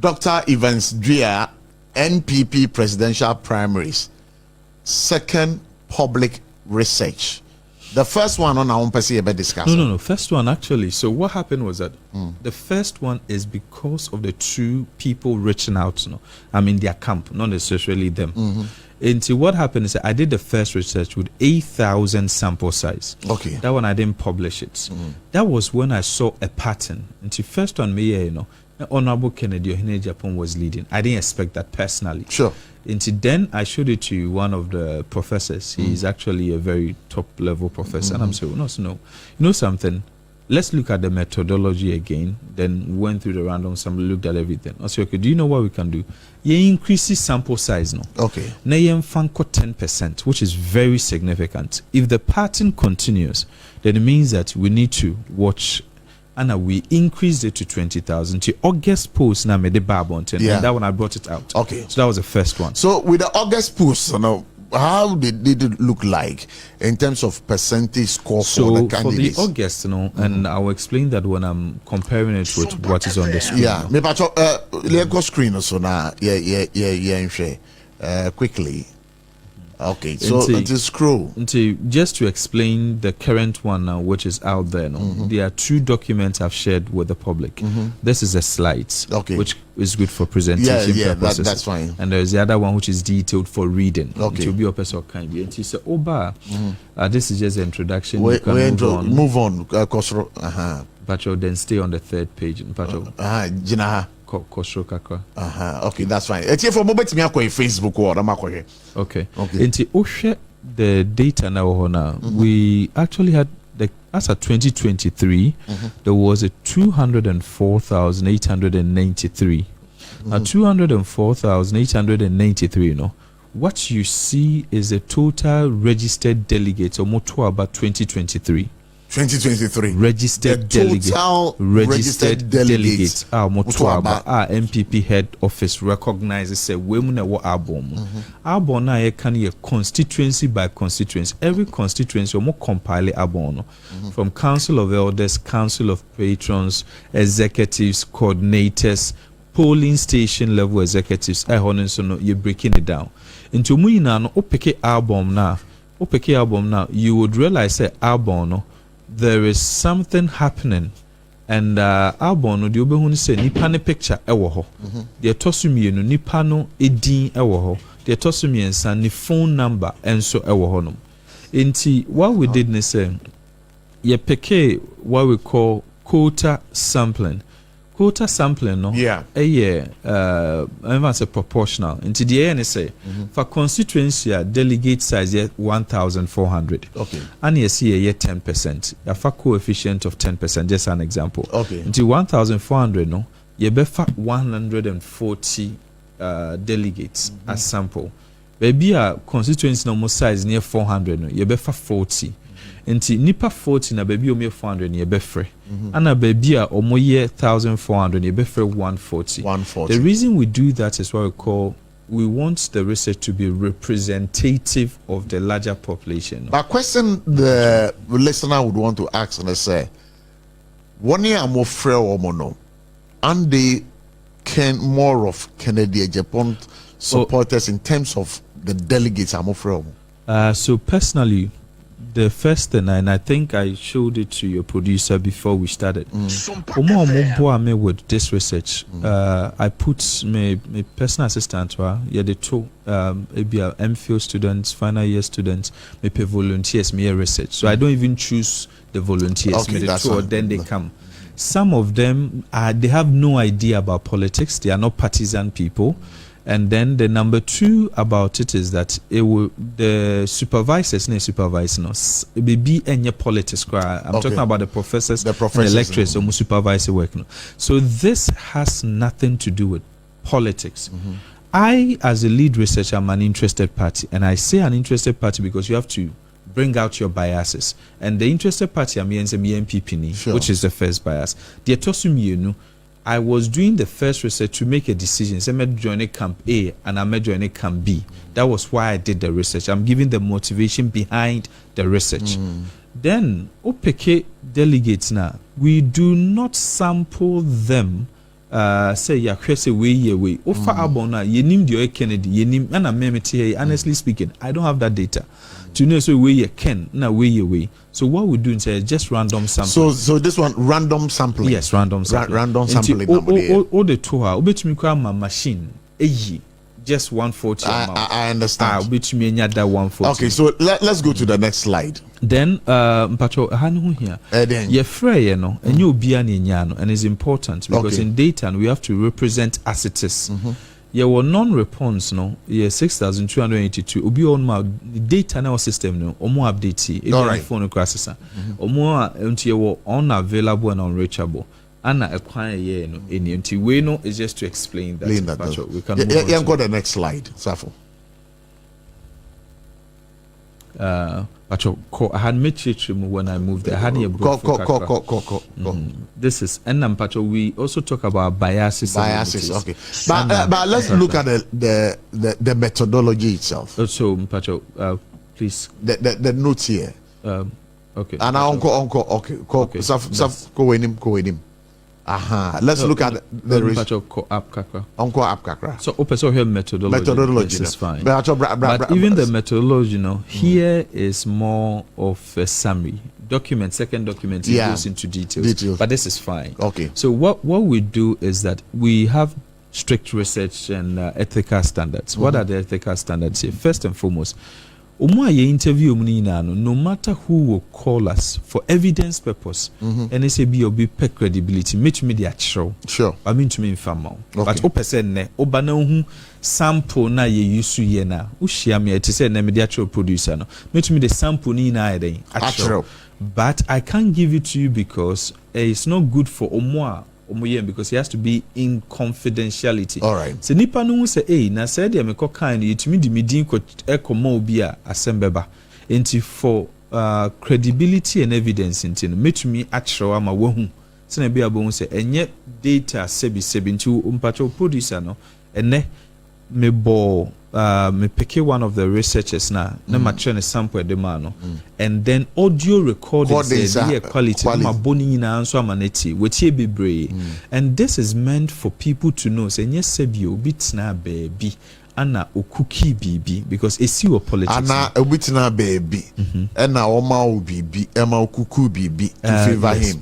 Dr. EVANS DUAH, NPP presidential primaries, second public research. The first one on our own discuss. No. First one actually. So what happened was that the first one is because of the two people reaching out. I mean their camp, not necessarily them. And so what happened is that I did the first research with 8,000 sample size. Okay. That one I didn't publish it. That was when I saw a pattern. And the first one, Honorable Kennedy Ohene Japan was leading. I didn't expect that personally. Sure. Until then, I showed it to one of the professors. He's actually a very top-level professor. And I'm saying, no, you know something? Let's look at the methodology again. Then went through the random sample, looked at everything. I said, okay, do you know what we can do? You increase the sample size now. Okay. Now you fanko 10%, which is very significant. If the pattern continues, then it means that we need to watch. And we increased it to 20,000 to August post now made the Barbonten. Yeah. And that one I brought it out. Okay. So that was the first one. So with the August post, how did it look like in terms of percentage score for the candidates? For the August, and I'll explain that when I'm comparing it with what is on the screen. Yeah. Me pacho let's go screen so now. Yeah. Quickly. Okay, so it is scroll. Just to explain the current one now, which is out there now, there are two documents I've shared with the public. This is a slides, which is good for presentation purposes. That's fine. And there's the other one which is detailed for reading. Okay. To be a person kind. And he said, this is just the introduction. Move on. But then stay on the third page. Okay, that's fine. It's here for moment me akọ Facebook or am Okay. Into the data now, we actually had as of 2023 there was a 204,893. Now 204,893, what you see is the total registered delegates or more to about 2023. 2023 registered delegates. Registered delegates. MPP head office recognizes a women what album. Album na can ye constituency by constituency. Every constituency or more compile album from Council of Elders, Council of Patrons, executives, coordinators, polling station level executives. You're breaking it down. Into Muina no opeke album now. You would realize that album there is something happening, and album no the obehun say nipa ne picture ewo ho the tosumi no nipa no edin ewo ho the tosumi ensa ni phone number enso ewo ho no enti what we did ne say ye peke what we call quota sampling no say proportional into the end say for constituency delegate size 1,400 and you see 10% a coefficient of 10%, just an example. Into 1,400 no you be 140 delegates as sample. Maybe a constituency no size near 400 no you be 40. Nti nipa 40 na baby omo 400 ne be free ana baby a omo 1,400 ne be free 140. The reason we do that is what we want the research to be representative of the larger population. But question the listener would want to ask and say 1 year more free or no and they can more of Kennedy Japan supporters in terms of the delegates are more free. So personally the first thing, and I think I showed it to your producer before we started. With this research, I put my personal assistant, the two MPhil students, final year students, me pay volunteers, me research. So I don't even choose the volunteers. Then they come. Some of them, they have no idea about politics. They are not partisan people. And then the number two about it is that the supervisors be any politics. I'm talking about the professors and the lecturers who supervise the work. So this has nothing to do with politics. I, as a lead researcher, am an interested party, and I say an interested party because you have to bring out your biases. And the interested party, I mean, MPP, which is the first bias. The Tosumi, I was doing the first research to make a decision. So I may join camp A and I may join camp B. That was why I did the research. I'm giving the motivation behind the research. Then, OPK delegates now, we do not sample them say ya say way ofa album na yenim the Kennedy yenim na memete here. Honestly speaking, I don't have that data to know so way ken na way. So what we do is just random sampling. So this one random sampling. Yes, random sampling. Random sampling. All the tour obetumi kwa ma machine eyi just 140 I understand. Obetumi nya that 140. Okay, so let's go to the next slide. Then mpacho hanu here. Ye frey no enye obia na nya no, and it's important because in data we have to represent as it is. Ye were non-response no ye 6282 obi on ma data na system no omo update e phone crasesa omo nti ye were unavailable and unreachable ana ekwan ye no eni nti we no is just to explain that we can move go the next slide Safo. I had made when I moved there. I had a This is and we also talk about biases. Okay. But let's look at the methodology itself. So please. The notes here. Okay. And okay. Go with him. Let's look at the so open here methodology. This is fine. But even the methodology, here is more of a summary. Second document, it goes into details. But this is fine. Okay. So what we do is that we have strict research and ethical standards. What are the ethical standards here? First and foremost, interview no matter who will call us for evidence purpose and say be credibility meet me the show. Sure. I mean to me informal. But ne obana sample na ye use ye na ushia me to say na me the actual producer no meet me the sample ni na actual. But I can't give it to you because it's not good for because it has to be in confidentiality. All right. So nipa no say na said ya me ko kan you timi di medin ko ekoma obi a asembeba. Enti for credibility and evidence intino metumi achrewa ma wahu. Se na bia bo say enye data sebi nti mpacho producer no ene me pick one of the researchers na ma train sample de ma no and then audio recordings quality ma boni na so amaneti wetie bebre and this is meant for people to know say yes sebi obi tna baby ana okuki bibi because esi wo politics ana obi tna baby na o ma bibi e ma okuku bibi to favor him.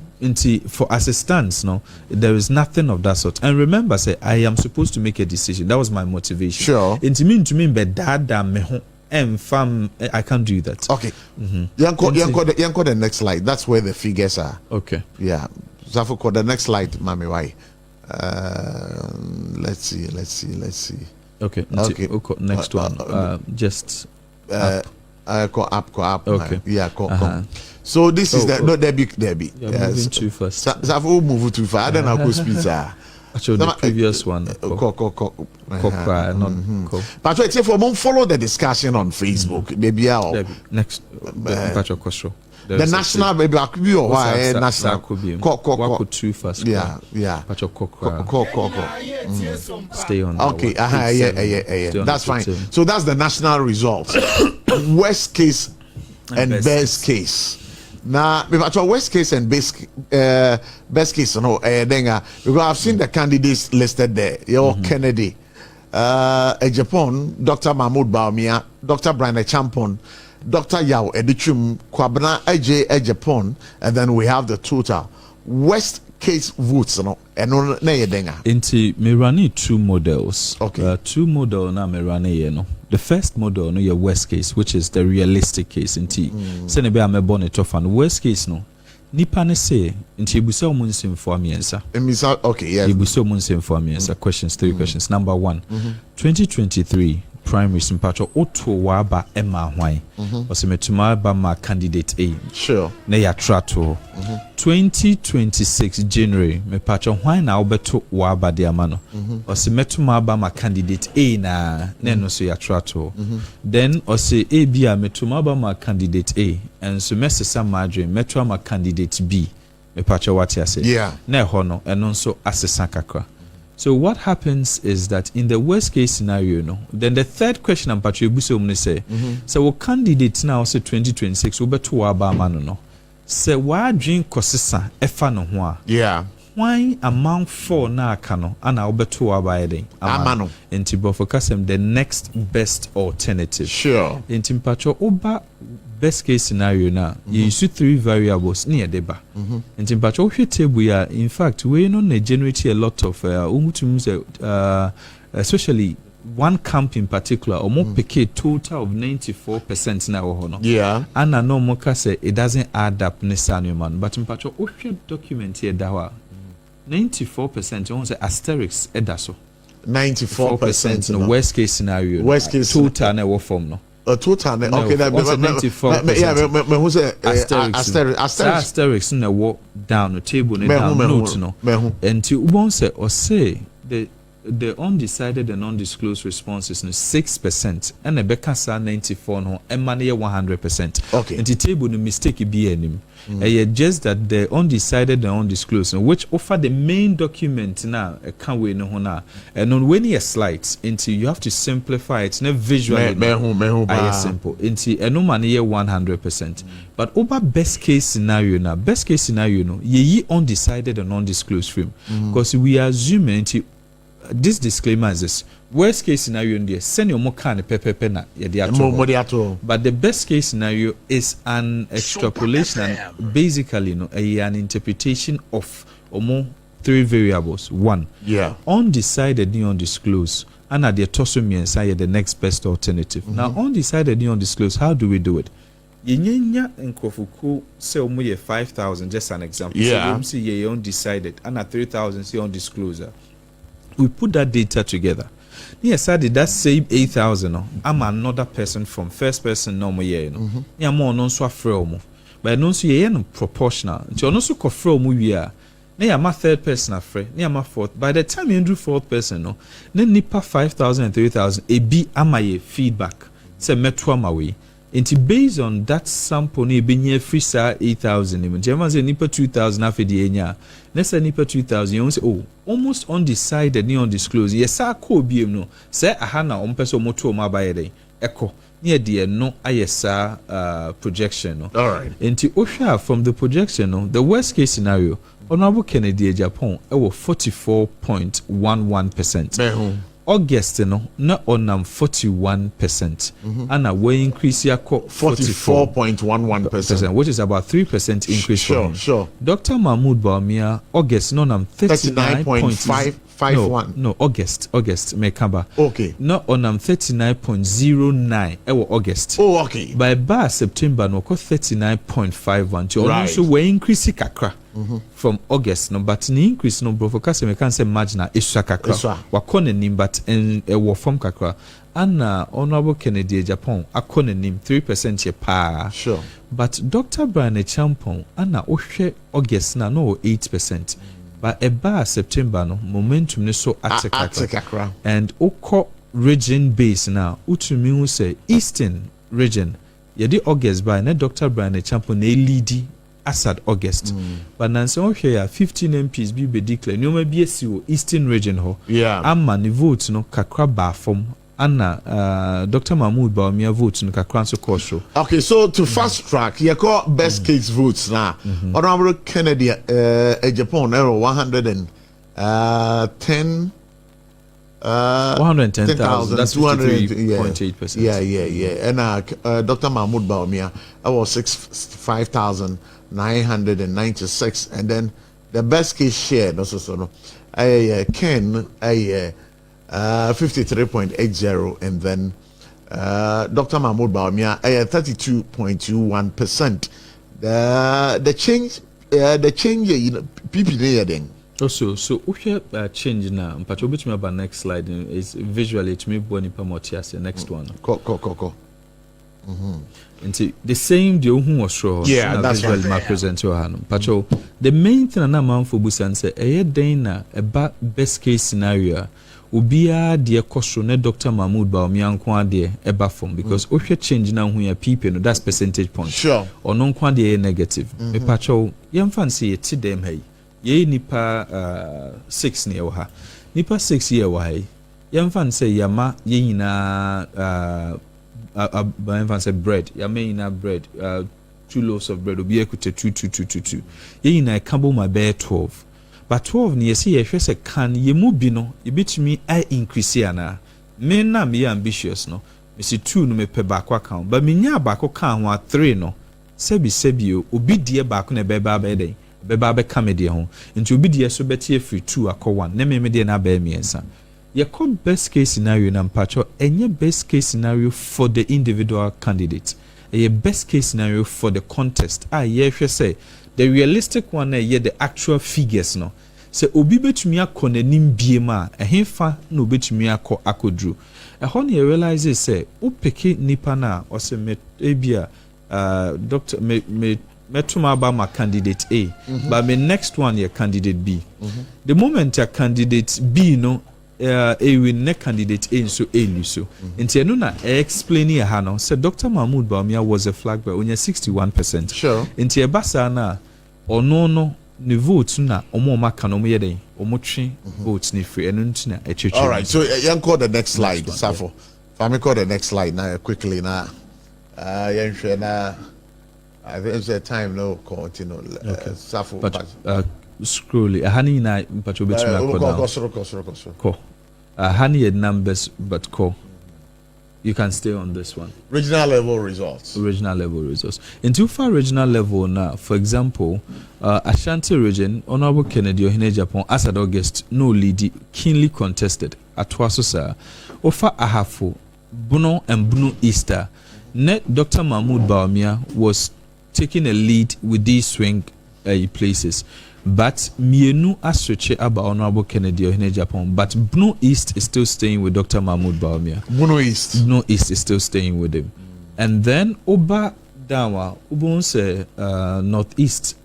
For assistance, there is nothing of that sort. And remember, say I am supposed to make a decision. That was my motivation. Sure. To me, but I can't do that. Okay. Yanko the next slide. That's where the figures are. Okay. Yeah. Zafo, the next slide, Mami. Why? Let's see. Okay. Next one. Just. Up. Okay. Yeah. So this is the Debbie. Yes. Moving too fast. Zafo move too far. I don't know how to speed. Actually, the previous one. But if we follow the discussion on Facebook, maybe next. Patrick Costro. The national baby could be why national could too fast. Yeah. Patrick Stay on. Okay. Yeah. That's fine. So that's the national results. Worst case and best case. Now, worst case and best case, because I've seen the candidates listed there. Kennedy, Japan, Dr. Mahmoud Baumia, Dr. Brian Champon, Dr. Yao Edichum, Kwabna AJ Japan, and then we have the total worst case votes. Inti me running two models. Okay. Two model na me running The first model no your worst case, which is the realistic case. Inti se ne be am born it off and worst case no. Nipa ne say inti ebusa omo nsem for amiensa. Okay, yes. Ebusa omo nsem for amiensa. Questions, three questions. Number 1, 2023 primary sympacho oto waba ema hwan. Osemetuma ba ma candidate A. Sure. Na ya trato. 2026 January me pacho hwan na obeto waba de amano. Osemetuma ba ma candidate A na no so ya trato. Then ose A B a metuma ba ma candidate A and so mesesa madre metwa ma candidate B. Me pacho what ya say. Yeah. Na ho no eno so asesa kakra. So what happens is that in the worst case scenario, then the third question I'm patriotic say, so what candidates now say 2026 will be to our mano. Say why drink kosisa efa no ho. Yeah. why amount 4 na aka no ana obeto abaye den amano enti bofo kasem the next best alternative. Sure. Enti mpacho oba best case scenario na you use 3 variables near deba. Enti mpacho ohwe table ya in fact we no na generate a lot of especially one camp in particular almost pick a total of 94% na wo no. Yeah. And I know moka say it doesn't add up necessarily man but mpacho ohwe document here dawa 94% on say asterisk edaso 94% no worst case scenario worst case total na wo form no total okay that 94%. yeah me who say asterisk na wo down the table na down note no enti ubon say or say the undecided and undisclosed responses no 6% and a beka sa 94 no emane 100%. Okay. And the table no mistake be enim. Just that the undecided and undisclosed which offer the main document now can we no na and on when you slides into you have to simplify it na visually simple into no man 100%. But over best case scenario no ye undecided and undisclosed film because we are assuming this disclaimer is this worst case scenario in there send your more kind pepe na but the best case scenario is an extrapolation and basically an interpretation of more 3 variables. 1 undecided and undisclosed and at the tosum inside the next best alternative. Now undecided and undisclosed, how do we do it? Yenya enkofuku say omo 5,000 just an example. So see ye undecided and at 3,000 see undisclosed. We put that data together. Yes, I did that same 8,000. I'm another person from first person normal year. Yeah, more non so afraid. But non so ye no proportional. Until no so kofro mu we are. Na my third person afraid. Na my fourth. By the time you do fourth person, no, then nipa 5,000 and 3,000. A be amaye feedback. Say metwa my way. Inti based on that sample ne be near free sa 8,000 even German say nipa 2,000 afi de enya let's say nipa 2,000 you say oh almost undecided ne undisclosed yes sa ko biem no say aha na ompeso moto ma baye den eko near de no ayesa projection no. All right. Inti ohwa from the projection no the worst case scenario Honorable Kennedy Japan e wo 44.11%. August no na onam 41% and we increase ya 44.11%, which is about 3% increase. Sure. Dr. Mahmoud Baumia August no nam 39.551. No, August Mekaba. Okay. No onam 39.09 ewo August. Oh, okay. By September no ko 39.51. Right. So we increase kakra. From August no but the increase no bro for case me can say marginal isha kakra wakone nim but en wo from kakra and Honorable Kennedy Japan akone nim 3% ye pa. Sure. But Dr. Brian Champon and ohwe August na no 8%. But eba September no momentum ne so atakakra and oko region base now utumi hu say Eastern region ye di August by na Dr. Brian Champon na lead Assad August. But Nancy here 15 MPs be declare no may be Eastern region ho. Yeah. Amma ni vote no kakra ba form Anna Dr. Mahmoud Baumia vote no kakra so kosho. Okay, so to fast track, you call best case votes now. Honorable Kennedy Japan 110 110,000. That's 53.8%. Yeah. And Dr. Mahmoud Baumia was 65,996, and then the best case share also Ken 53.80, and then Dr. Mahmoud Baumia 32.21%. The change people there then. Also, so we change now. But which me about next slide is visually to me boni pamotias the next one. Ko. And the same the was sure. Yeah, that's visually my present you hanum. But the main thing na man for busan say den na about best case scenario ubia de koso ne Dr. Mahmoud Baumia nko ade eba form because ohwe change na hu ya people no that's percentage point. Sure. Or non kwa de negative. Me pacho yemfa say ti dem hey. Ye nipa 6 ne wo ha nipa 6 ye wo ha yemfa say yama ye nyina yemfa say bread yama nyina bread 2 loaves of bread obi ekute 2 ye nyina kabo ma be 12 but 12 ne yesi ye hwese kan ye mu bi no e betumi I increase ana me na me ambitious no me si 2 no me pe back account but me nya back account ho 3 no sebi o obi die back na beba be den beba be ka me de ho nti obi die so betie free 2 akọ 1 na me de na ba miensa ye call best case scenario na mpacho enye best case scenario for the individual candidate a best case scenario for the contest ye hwe say the realistic one ye the actual figures no se obi betumi akọ nanim biem a ehemfa na obetumi akọ akodru ehọ na realize say upeke nipa na o se me ebia doctor me metuma ba my candidate A but my next one your candidate B the moment your candidate B no a win ne candidate A so A so nti eno na explain ya no say Dr. Mahmoud Bawumia was a flag bearer onya 61%. Sure. Nti e basa na ono no ne vote na omo maka no ye den omo twe vote ni free eno nti na echeche. All right, so you call the next slide Safo. Fami call the next slide now quickly now. Yenhwe na I think it's a time no continue Safo but scrolly hani na mpacho betumi akọ ko honey numbers but call you can stay on this one regional level results in too far regional level now for example Ashanti region Honorable Kennedy Ohene Japan as at August no lead keenly contested at Twasosa Ofa Ahafo Buno and Buno Easter net Dr. Mahmoud Bawumia was taking a lead with these swing places. But mienu asreche aba Honorable Kennedy Ohene Japan, but Buno East is still staying with Dr. Mahmoud Bawumia. Buno East is still staying with him. And then Oba Dawa, Ubonse Northeast.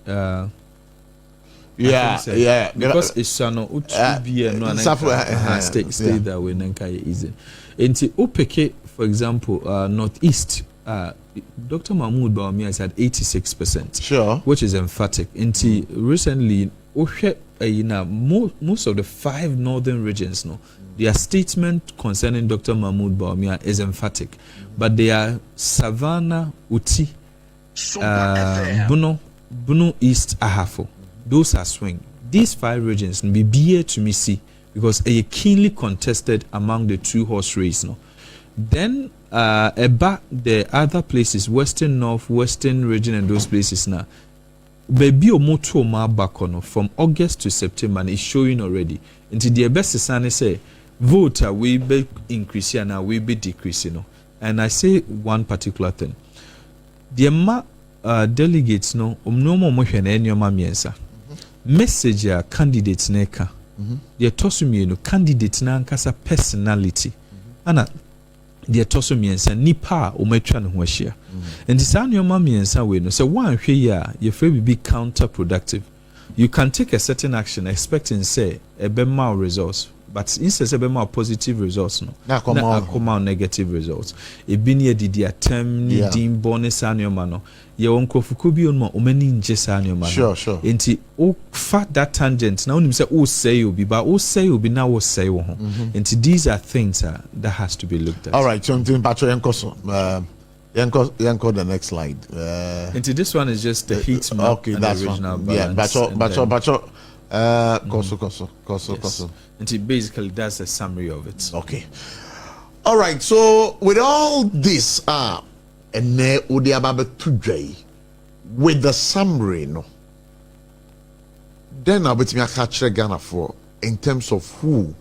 Because it's no stay that way Nenkai easy. Enti Opeke, for example, Northeast Dr. Mahmoud Bawumia is at 86%. Sure. Which is emphatic. Until recently, most of the 5 northern regions, their statement concerning Dr. Mahmoud Bawumia is emphatic. But they are Savannah, Uti, Buno East, Ahafo. Those are swing. These 5 regions be here to me see because they are keenly contested among the 2 horse race. Then about the other places, western, north, western region, and those places now, baby o moto ma back from August to September and it's showing already. Until the best is say vote we be increasing and we be decreasing. And I say one particular thing. The delegates no mo hwene enyoma miensa. Message candidates neka. The tosumi no candidate na ankasa personality. Ana the toso miensa nipa o metwa ne ho ahia and this annual miensa we no say one hwe ya your free be counterproductive. You can take a certain action expecting say a better results, but instead of better positive results no come out negative results e bi ne didi atem ni dim bonus annual no ye won krofuko bi on ma o mani nje sa annual no sure enti o fa that tangent now onim say o say obi ba o say obi na wo say wo ho enti these are things that has to be looked at. All right, so Pacho Yankoso Yanko the next slide enti this one is just the heat map. Okay, that's the original balance. Pacho Koso. And basically that's a summary of it. Okay. All right, so with all this and with the summary no, then I'll be catch Ghana for in terms of who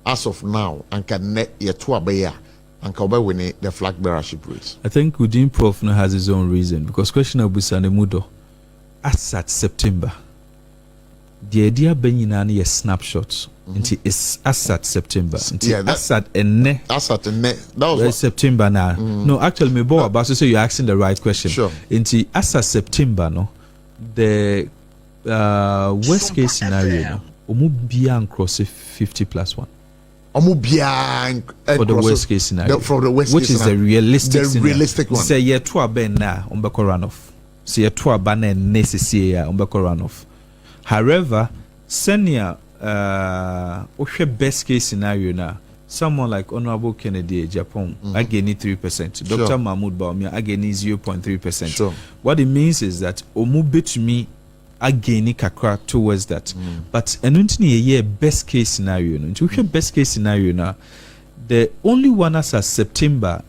as of now and can net your tour bear and can win the flag bearership race. I think Udin Prof no has his own reason because question of Busane Mudo as at September. The idea being a snapshot into is as at September. As at that was September now. No, actually, me boy about to say you're asking the right question. Sure. Into as at September, no, the worst case scenario, no, omu biya cross 50+1. Omu biya for the worst case scenario. For the worst which case is the realistic the scenario. Realistic one. Say ye two aben na umbeko runoff. Say ye two abane necessary umbeko runoff. However, senior best case scenario now, someone like Honorable Kennedy Japan, again 3%. Dr. Mahmoud Bawumia again 0.3%. Sure. What it means is that omu betumi again kakra towards that. But a best case scenario. No, best case scenario now. The only one as September,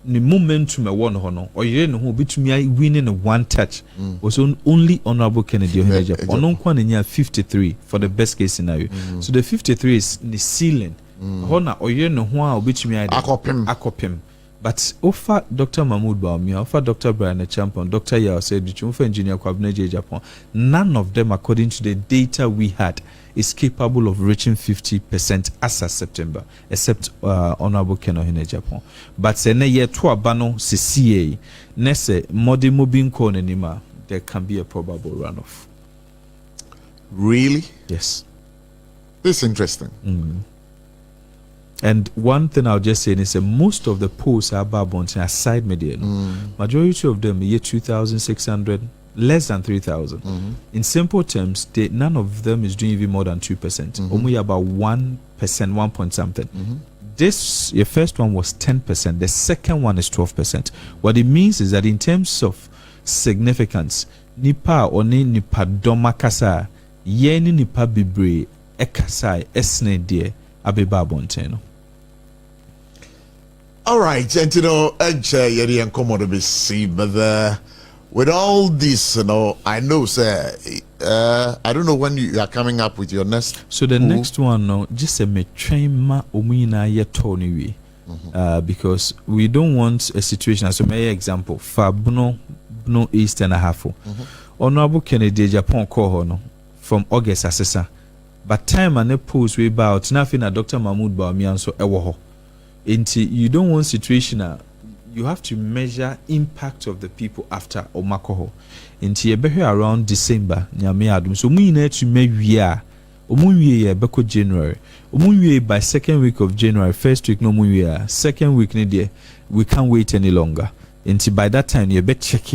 the momentum one hono, or you know who between winning one touch was only Honorable Kennedy Ohineja. On 53 for the best case scenario. So the 53 is the ceiling. Hona or you know who between akopim. But offer Dr. Mahmoud Baumia, offer Dr. Brian Champion, Dr. Yao said, the engineer Kwabneje Japan, none of them, according to the data we had, is capable of reaching 50% as of September, except Honorable Ken Ohene Japan. But say ne year to abano CCA, nese modimo binko nenima, there can be a probable runoff. Really? Yes. This is interesting. And one thing I'll just say is most of the polls are about aside media. Majority of them year 2,600, less than 3,000. In simple terms, none of them is doing even more than 2%. Only about 1%, 1 point something. This your first one was 10%. The second one is 12%. What it means is that in terms of significance, nipa oni nipa doma kasa, yeni nipa bibre ekasai esne die abeba bonteno. All right, and yeri and komodo be see, but with all this, I know, sir. I don't know when you are coming up with your next. So the next one, no, just a metrema umina yetoni because we don't want a situation. As a mere example, Fabno East and a half. Honorable Kennedy Japan call from August assessor. But time and the post we about nothing at Dr. Mahmoud Baumia so ewoho. You don't want situation. You have to measure impact of the people after Omakoho. Into ye be around December, nyame adum. So we need to make beko January. By second week of January, first week no second week we can't wait any longer. Until by that time you bet check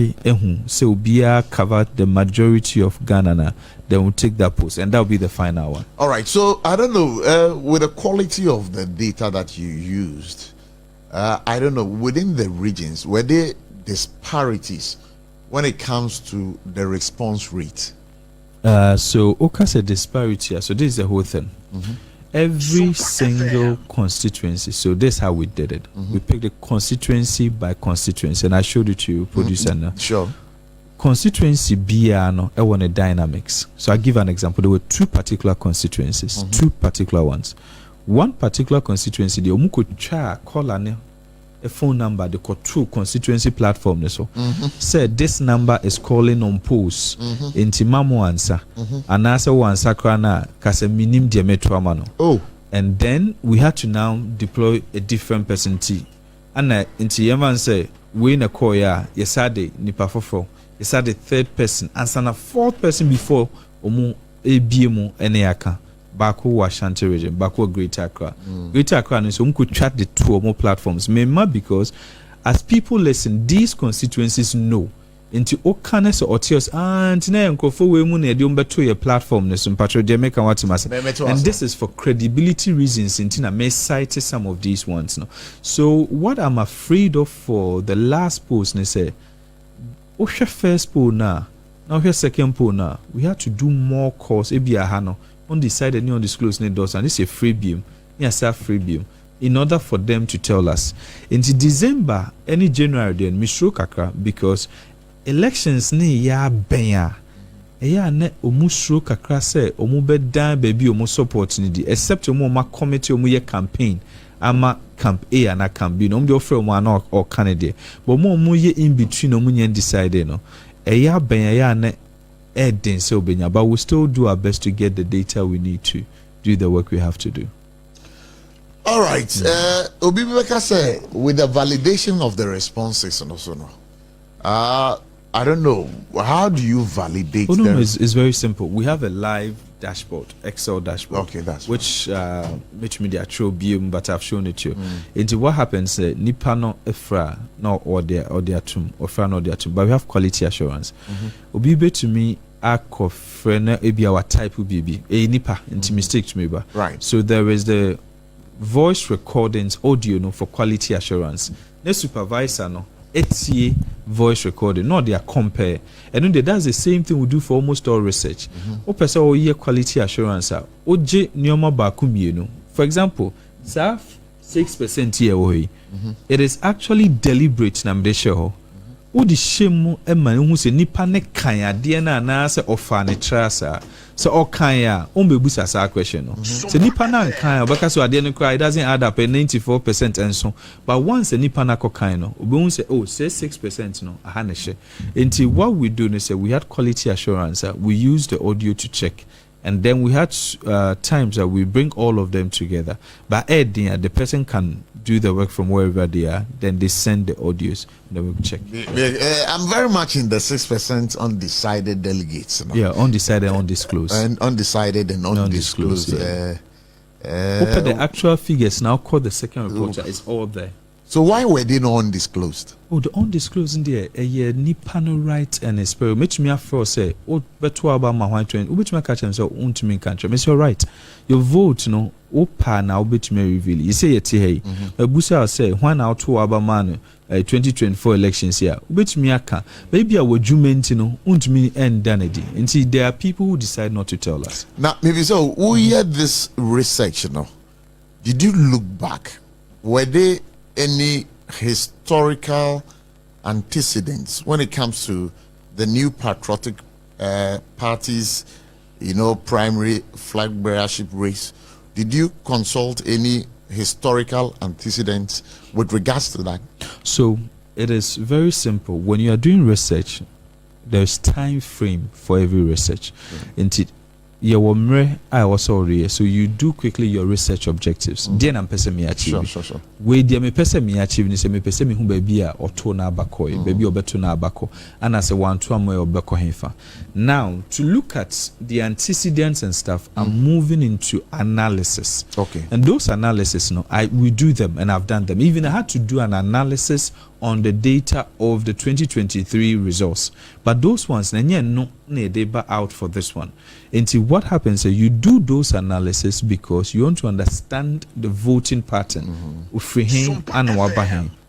so Bia covered the majority of Ghana, then we'll take that post and that'll be the final one. All right, so I don't know with the quality of the data that you used, I don't know, within the regions, were there disparities when it comes to the response rate? So Oka said disparity, so this is the whole thing. Every single constituency, so this is how we did it. We picked the constituency by constituency, and I showed it to you, producer. Sure. Constituency BR I want a dynamics. So I give an example. There were two particular constituencies, two particular ones. One particular constituency, the Omuko Cha call a phone number, they call two constituency platform. So said this number is calling on polls in Timamu answer. And answer one sakrana kase minim diametro. Oh. And then we had to now deploy a different person T. And into Yemen say we in a koya yesade nipa fofo. Yesade the third person and sana fourth person before omu ebiemu eneaka. Baku Ashanti region, Baku Greater Accra. Greater Accra, so we could chat the two or more platforms. Maybe because as people listen, these constituencies know into Okanes or Tears and a platform, and this is for credibility reasons. I may cite some of these ones. No? So, what I'm afraid of for the last post, they say, Osha first poll now here second poll now. We have to do more calls. Undecided, new undisclosed doors, and this is a free beam. Yes, a free beam. In order for them to tell us into December, any January, then Mishro Kakra, because elections ne ya benya. Eya ne omusro kakra se omube dan baby omo support ni except omo ma committee omo ye campaign ama camp A and a camp B. No de offer omo or candidate. But omo ye in between omo yen decide no. Eya benya ya ne but we'll still do our best to get the data we need to do the work we have to do. All right. Obibeka say with the validation of the responses and also no. I don't know. How do you validate them? No, it's very simple. We have a live dashboard, Excel dashboard. Okay, that's which media show beam, but I've shown it to you. Into what happens, nipa no efra no or their tum or fra no their tum, but we have quality assurance. Obibe to me ako friend ebi our type ubibi a nipa into mistake to me ba. Right. So there is the voice recordings audio no for quality assurance. The supervisor no etie voice recording, no they are compare. And then that's the same thing we do for almost all research. O person o year quality assurance oje nioma ba kumienu. For example, 6% here it is actually deliberate na mdesho. Odi shemu ema hu se nipa ne kan ade na na se ofa ne trasa so okan ya ombebusa sa question no se nipa na kan obeka so ade ne cry it doesn't add up at 94% and so but once nipa na kokan no obehu se oh say 6% no aha ne hye enti what we do is say we had quality assurance we use the audio to check. And then we had times that we bring all of them together. But the person can do the work from wherever they are. Then they send the audios. And then we check. I'm very much in the 6% undecided delegates. No? Yeah, undecided, undisclosed. And undecided and undisclosed. The actual figures now called the second reporter is all there. So why were they not undisclosed? Oh, the undisclosed in there, nipa no right and spirit. Which me after say, oh, better about my white train. Which me catch and say, to me country. Miss, you're right. Your vote, no, opa now bet me reveal. You say it hey. Busa say, one out two about man 2024 elections here. Which me aka. Maybe I would judgment, me end danity. And see, there are people who decide not to tell us. Now, maybe so. Who heard this research, Did you look back? Were they any historical antecedents when it comes to the new patriotic parties, primary flag bearership race? Did you consult any historical antecedents with regards to that? So it is very simple. When you are doing research, there's time frame for every research. So you do quickly your research objectives. Then I'm me achieve. Sure. We dear me person me achieve ni se me person me hu baby a oto na abako baby obeto na abako and as a one to amoy obeko hefa. Now to look at the antecedents and stuff, I'm moving into analysis. Okay. And those analysis, we do them and I've done them. Even I had to do an analysis on the data of the 2023 results. But those ones, they out for this one. And see what happens is you do those analysis because you want to understand the voting pattern.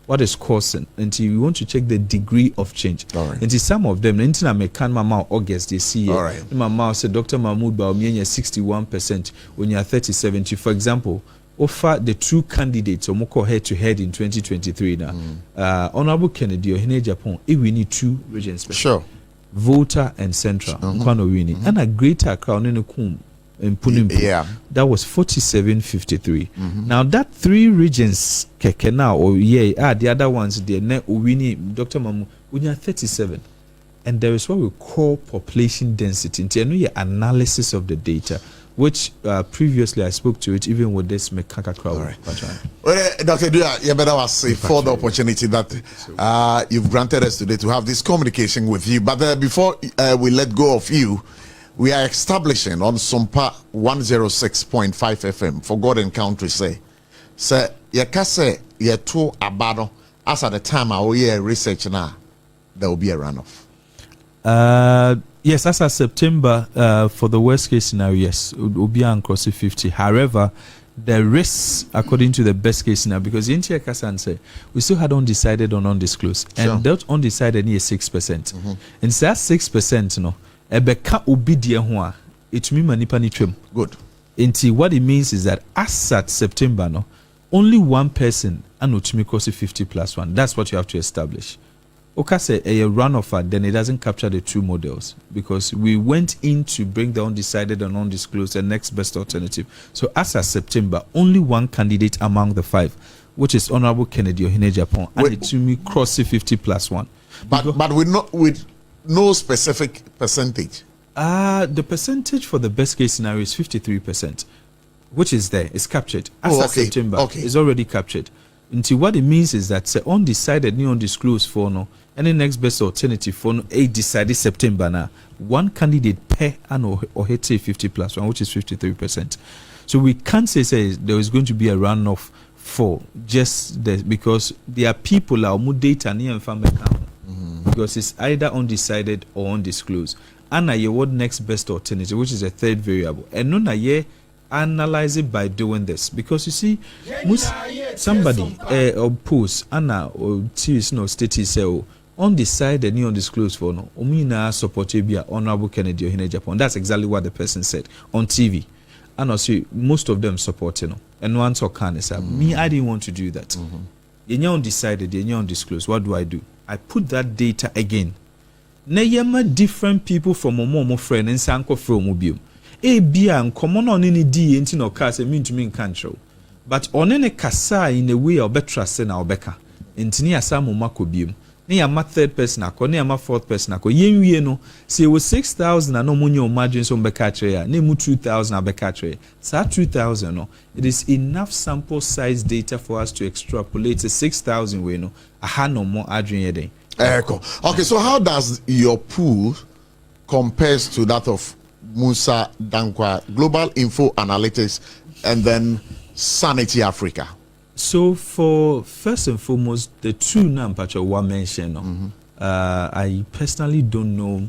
What is causing? And you want to check the degree of change. Right. And see some of them, August this year, right. Mama said Dr. Mahmoud Baumia 61% when you're 30-70. For example, offer the two candidates or more head to head in 2023 now. Honorable Kennedy or Hine Japan, we need two regions. Sure. Voter and Central. And a greater crowd in Punimpu. That was 47-53. Now that three regions now or the other ones the Dr. Mamu we are 37. And there is what we call population density. Into analysis of the data, which previously I spoke to it even with this Mekaka crowd. Right. Well, Dr. DUAH, you better say for the opportunity that you've granted us today to have this communication with you. But before we let go of you, we are establishing on SOMPA 106.5 FM for God and country say you can say you too abado as at the time our year research now there will be a runoff. Yes, as of September, for the worst case scenario, yes, it will be across 50. However, the risks, according to the best case scenario, because in Kasan said we still had undecided or undisclosed, and that undecided is 6%. And so that 6%, ebeka obi die ho a etumi manipa ni twem. Good. Enti what it means is that as at September only one person and otumi cross 50+1. That's what you have to establish. Okay, say a runoff, then it doesn't capture the two models because we went in to bring the undecided and undisclosed the next best alternative. So as of September, only one candidate among the five, which is Honorable Kennedy or Hine Japan, and it to me cross 50+1. But with no specific percentage. The percentage for the best case scenario is 53%, which is there. It's captured. As of September, it's already captured. Until what it means is that say undecided, new undisclosed for no, and the next best alternative for no, a decided September now. One candidate per annum or hit say 50+1, which is 53%. So we can't say there is going to be a runoff for just that because there are people who data near family account because it's either undecided or undisclosed. And a what next best alternative, which is a third variable. And none a year analyze it by doing this, because you see, somebody or post Anna or TS no status say undecided and undisclosed for no umina support be Honorable Kennedy Ohene Japan. That's exactly what the person said on TV. And also most of them support and one talk can say me, I didn't want to do that. You're undecided, you're undisclosed. What do? I put that data again. Na yema different people from omo friend and sanko from obium. Bia and common on any D into no cars and mean to mean control. But on any kasa in a way of better send our Becca. Intini asamu makobium. Near my third person, near my fourth person, yen no, say was 6,000 and no money margins on Becatria, name 2,000 Becatria. So 2,000, no, it is enough sample size data for us to extrapolate to 6,000 we no, a hand no more Adrian day. Okay, so how does your pool compares to that of Musa Dankwa, Global Info Analytics, and then Sanity Africa? So for first and foremost, the two Nampacha one mentioned, I personally don't know.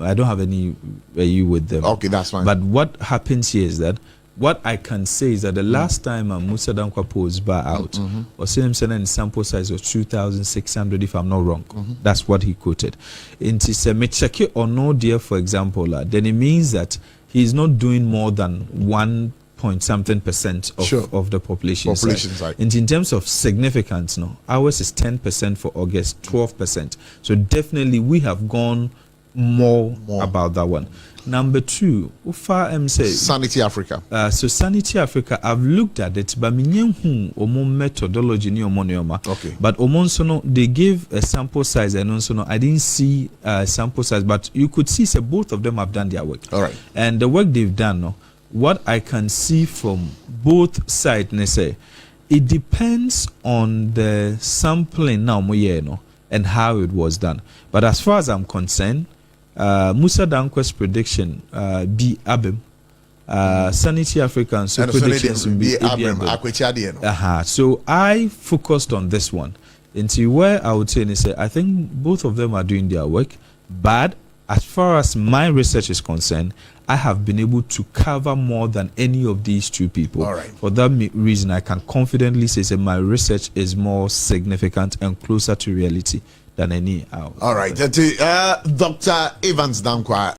I don't have any issue with them. Okay, that's fine. But what happens here is that what I can say is that the last time Musa Dankwa post bar out, or same sample size was 2,600, if I'm not wrong. That's what he quoted. In Tissemecheke or no dear, for example, then it means that he's not doing more than 1 point something percent of the population side. And in terms of significance, no, ours is 10% for August, 12%. So definitely we have gone more about that one. Number two, Ufa say Sanity Africa. So Sanity Africa, I've looked at it, but omo methodology ni omo. Okay. But omonsono they gave a sample size, and also no, I didn't see sample size, but you could see so both of them have done their work. All right. And the work they've done, no, what I can see from both sides, they say it depends on the sampling now, and how it was done. But as far as I'm concerned, Musa Dankwa's prediction be Abim, Sanity African, so predictions will be Abim. So I focused on this one into where I would say, I think both of them are doing their work, but as far as my research is concerned, I have been able to cover more than any of these two people. All right. For that reason, I can confidently say that my research is more significant and closer to reality than any. All right. Dr. Evans Dankwa.